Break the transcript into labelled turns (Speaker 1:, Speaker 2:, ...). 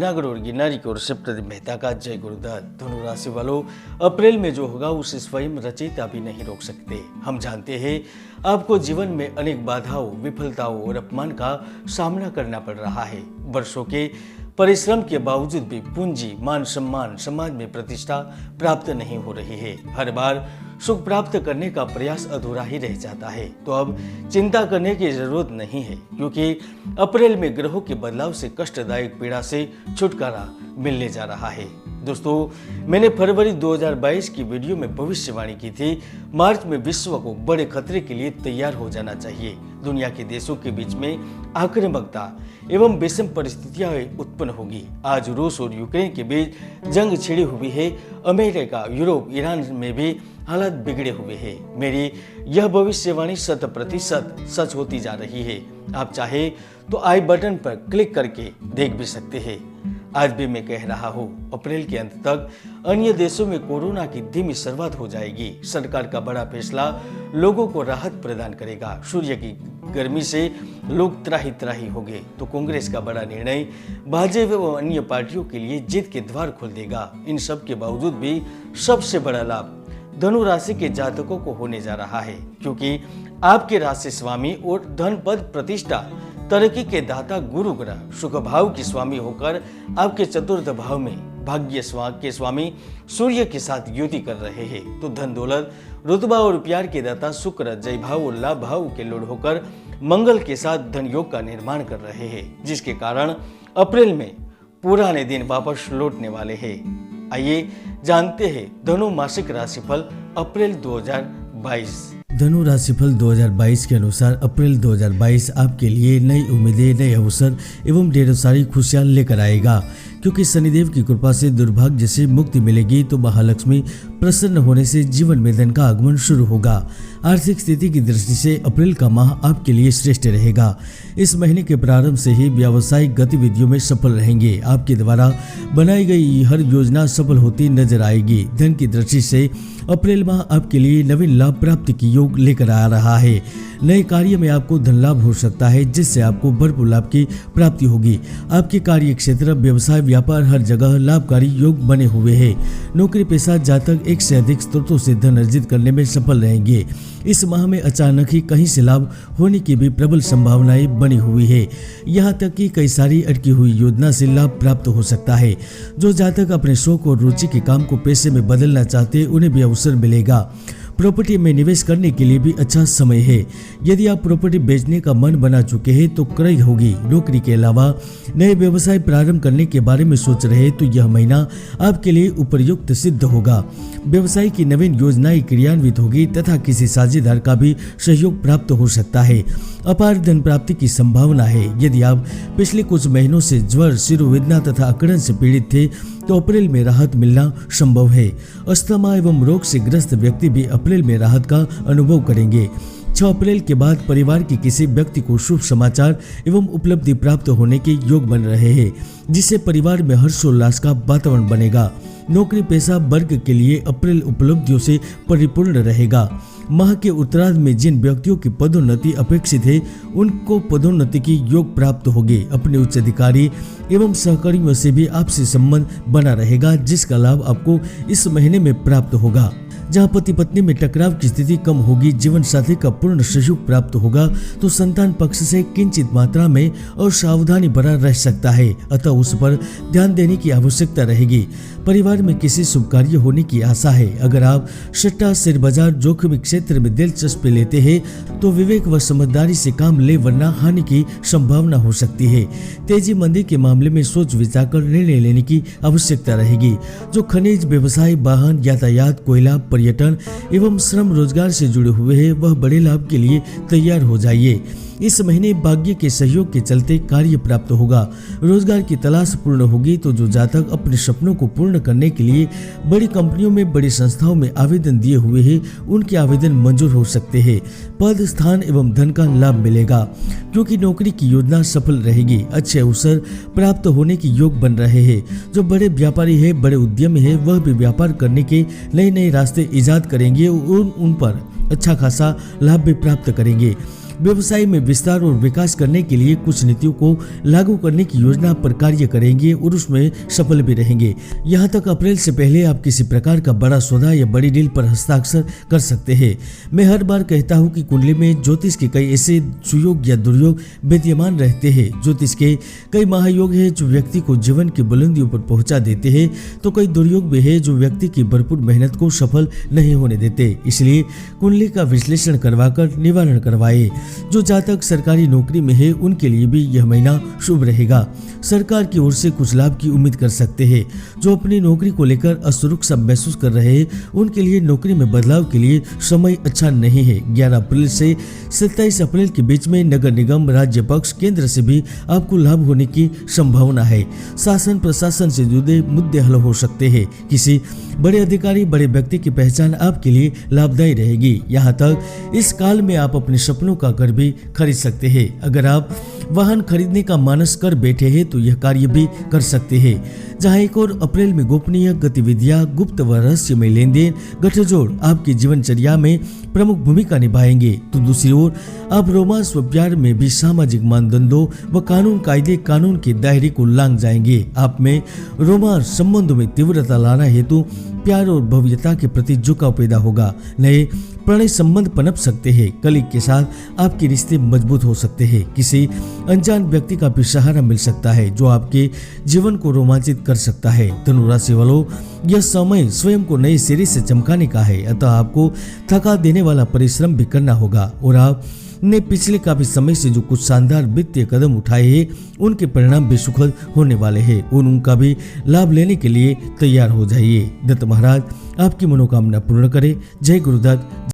Speaker 1: जुनागढ़ और गिरनारी की ओर से प्रदीप मेहता का जय गुरुदत्त। धनु राशि वालों, अप्रैल में जो होगा उसे स्वयं रचयिता भी नहीं रोक सकते। हम जानते हैं आपको जीवन में अनेक बाधाओं, विफलताओं और अपमान का सामना करना पड़ रहा है। वर्षों के परिश्रम के बावजूद भी पूंजी, मान सम्मान, समाज में प्रतिष्ठा प्राप्त नहीं हो रही है। हर बार सुख प्राप्त करने का प्रयास अधूरा ही रह जाता है। तो अब चिंता करने की जरूरत नहीं है, क्योंकि अप्रैल में ग्रहों के बदलाव से कष्टदायक पीड़ा से छुटकारा मिलने जा रहा है। दोस्तों, मैंने फरवरी 2022 की वीडियो में भविष्यवाणी की थी, मार्च में विश्व को बड़े खतरे के लिए तैयार हो जाना चाहिए। दुनिया के देशों के बीच में आक्रामकता एवं विषम परिस्थितियां उत्पन्न होगी। आज रूस और यूक्रेन के बीच जंग छिड़ी हुई है। अमेरिका, यूरोप, ईरान में भी हालात बिगड़े हुए हैं। मेरी यह भविष्यवाणी 100% सच होती जा रही है। आप चाहे तो आई बटन पर क्लिक करके देख भी सकते हैं। आज भी मैं कह रहा हूँ, अप्रैल के अंत तक अन्य देशों में कोरोना की धीमी शुरुआत हो जाएगी। सरकार का बड़ा फैसला लोगों को राहत प्रदान करेगा। सूर्य की गर्मी से लोग त्राही त्राही होंगे, तो कांग्रेस का बड़ा निर्णय भाजपा व अन्य पार्टियों के लिए जीत के द्वार खोल देगा। इन सब के बावजूद भी सबसे बड़ा लाभ धनु राशि के जातकों को होने जा रहा है, क्योंकि आपके राशि स्वामी और धन, पद, प्रतिष्ठा, तरक्की के दाता गुरु ग्रह सुख भाव के स्वामी होकर आपके चतुर्थ भाव में भाग्य के स्वामी सूर्य के साथ युति कर रहे हैं। तो धन, दौलत, रुतबा और प्यार के दाता शुक्र जय भाव और लाभ भाव के लॉर्ड होकर मंगल के साथ धन योग का निर्माण कर रहे हैं, जिसके कारण अप्रैल में पुराने दिन वापस लौटने वाले हैं। आइए जानते हैं धनु मासिक राशिफल अप्रैल 2022।
Speaker 2: धनु राशिफल 2022 के अनुसार अप्रैल 2022 आपके लिए नई उम्मीदें, नए अवसर एवं ढेरों सारी खुशियां लेकर आएगा, क्योंकि शनिदेव की कृपा से दुर्भाग्य से मुक्ति मिलेगी। तो महालक्ष्मी प्रसन्न होने से जीवन में धन का आगमन शुरू होगा। आर्थिक स्थिति की दृष्टि से अप्रैल का माह आपके लिए श्रेष्ठ रहेगा। इस महीने के प्रारंभ से ही व्यावसायिक गतिविधियों में सफल रहेंगे। आपके द्वारा बनाई गई हर योजना सफल होती नजर आएगी। धन की दृष्टि से अप्रैल माह आपके लिए नवीन लाभ प्राप्ति की योग लेकर आ रहा है। नए कार्य में आपको धन लाभ हो सकता है, जिससे आपको भरपूर लाभ की प्राप्ति होगी। आपके कार्य क्षेत्र, व्यवसाय, व्यापार हर जगह लाभकारी योग बने हुए हैं। नौकरी पेशा जातक एक से अधिक स्रोतों से धन अर्जित करने में सफल रहेंगे। इस माह में अचानक ही कहीं से लाभ होने की भी प्रबल संभावनाएं बनी हुई है। यहाँ तक कि कई सारी अटकी हुई योजना से लाभ प्राप्त हो सकता है। जो जातक अपने शौक और रुचि के काम को पैसे में बदलना चाहते हैं, उन्हें भी अवसर मिलेगा। प्रॉपर्टी में निवेश करने के लिए भी अच्छा समय है। यदि आप प्रॉपर्टी बेचने का मन बना चुके हैं तो क्रय होगी। नौकरी के अलावा नए व्यवसाय प्रारंभ करने के बारे में सोच रहे हैं तो यह महीना आपके लिए उपयुक्त सिद्ध होगा। व्यवसाय की नवीन योजनाएं क्रियान्वित होगी तथा किसी साझेदार का भी सहयोग प्राप्त हो सकता है। अपार धन प्राप्ति की संभावना है। यदि आप पिछले कुछ महीनों से ज्वर, शिरोवेदना तथा अकड़न से पीड़ित थे तो अप्रैल में राहत मिलना संभव है। अस्थमा एवं रोग से ग्रस्त व्यक्ति भी अप्रैल में राहत का अनुभव करेंगे। 6 अप्रैल के बाद परिवार के किसी व्यक्ति को शुभ समाचार एवं उपलब्धि प्राप्त होने के योग बन रहे हैं, जिससे परिवार में हर्षोल्लास का वातावरण बनेगा। नौकरी पेशा वर्ग के लिए अप्रैल उपलब्धियों से परिपूर्ण रहेगा। माह के उत्तरार्ध में जिन व्यक्तियों की पदोन्नति अपेक्षित है, उनको पदोन्नति की योग प्राप्त होगी। अपने उच्च अधिकारी एवं सहकर्मियों से भी आपसी संबंध बना रहेगा, जिसका लाभ आपको इस महीने में प्राप्त होगा। जहाँ पति पत्नी में टकराव की स्थिति कम होगी, जीवन साथी का पूर्ण सहयोग प्राप्त होगा, तो संतान पक्ष से किंचित मात्रा में और सावधानी बना रह सकता है, अतः उस पर ध्यान देने की आवश्यकता रहेगी। परिवार में किसी शुभ कार्य होने की आशा है। अगर आप सट्टा, शेयर बाजार, जोखिम क्षेत्र में दिलचस्पी लेते हैं तो विवेक व समझदारी से काम ले, वरना हानि की संभावना हो सकती है। तेजी मंदी के मामले में सोच विचार कर निर्णय लेने की आवश्यकता रहेगी। जो खनिज, व्यवसाय, वाहन, यातायात, कोयला, पर्यटन एवं श्रम रोजगार से जुड़े हुए हैं, वह बड़े लाभ के लिए तैयार हो जाइए। इस महीने भाग्य के सहयोग के चलते कार्य प्राप्त होगा। रोजगार की तलाश पूर्ण होगी। तो जो जातक अपने सपनों को पूर्ण करने के लिए बड़ी कंपनियों में, बड़ी संस्थाओं में आवेदन दिए हुए हैं, उनके आवेदन मंजूर हो सकते हैं। पद, स्थान एवं धन का लाभ मिलेगा, क्योंकि नौकरी की योजना सफल रहेगी। अच्छे अवसर प्राप्त होने की योग बन रहे हैं। जो बड़े व्यापारी है, बड़े उद्यमी है, वह भी व्यापार करने के नए नए रास्ते इजाद करेंगे और उन पर अच्छा खासा लाभ भी प्राप्त करेंगे। व्यवसाय में विस्तार और विकास करने के लिए कुछ नीतियों को लागू करने की योजना पर कार्य करेंगे और उसमें सफल भी रहेंगे। यहाँ तक अप्रैल से पहले आप किसी प्रकार का बड़ा सौदा या बड़ी डील पर हस्ताक्षर कर सकते हैं। मैं हर बार कहता हूँ कि कुंडली में ज्योतिष के कई ऐसे सुयोग या दुर्योग विद्यमान रहते हैं। ज्योतिष के कई महायोग हैं जो व्यक्ति को जीवन की बुलंदियों पर पहुंचा देते हैं, तो कई दुर्योग भी है जो व्यक्ति की भरपूर मेहनत को सफल नहीं होने देते। इसलिए कुंडली का विश्लेषण करवाकर निवारण करवाए। जो जातक सरकारी नौकरी में है उनके लिए भी यह महीना शुभ रहेगा। सरकार की ओर से कुछ लाभ की उम्मीद कर सकते हैं। जो अपनी नौकरी को लेकर असुरक्षा महसूस कर रहे हैं उनके लिए नौकरी में बदलाव के लिए समय अच्छा नहीं है। 11 अप्रैल से 27 अप्रैल के बीच में नगर निगम, राज्य पक्ष, केंद्र से भी आपको लाभ होने की संभावना है। शासन प्रशासन से जुड़े मुद्दे हल हो सकते हैं। किसी बड़े अधिकारी, बड़े व्यक्ति की पहचान आपके लिए लाभदायी रहेगी। यहाँ तक इस काल में आप अपने सपनों का घर भी खरीद सकते हैं। अगर आप वाहन खरीदने का मानस कर बैठे हैं तो यह कार्य भी कर सकते हैं। जहाँ 1 और अप्रैल में गोपनीय गतिविधियां, गुप्त व रहस्यमय लेनदेन, गठजोड़ आपकी जीवनचर्या में प्रमुख भूमिका निभाएंगे, तो दूसरी ओर आप रोमांस व प्यार में भी सामाजिक मानदंडों व कानून के दायरे को लांघ जाएंगे। आप में रोमांस संबंधों में तीव्रता लाना हेतु प्यार और भव्यता के प्रति झुकाव पैदा होगा। नए प्रणय संबंध पनप सकते हैं। कलीग के साथ आपके रिश्ते मजबूत हो सकते हैं। किसी अनजान व्यक्ति का भी सहारा मिल सकता है जो आपके जीवन को रोमांचित कर सकता है। धनु राशि वालों, यह समय स्वयं को नए सिरे से चमकाने का है, अतः आपको थका देने वाला परिश्रम भी करना होगा और आप ने पिछले काफी समय से जो कुछ शानदार वित्तीय कदम उठाए हैं उनके परिणाम भी सुखद होने वाले हैं और उनका भी लाभ लेने के लिए तैयार हो जाइए। दत्त महाराज आपकी मनोकामना पूर्ण करे। जय गुरुदत्त।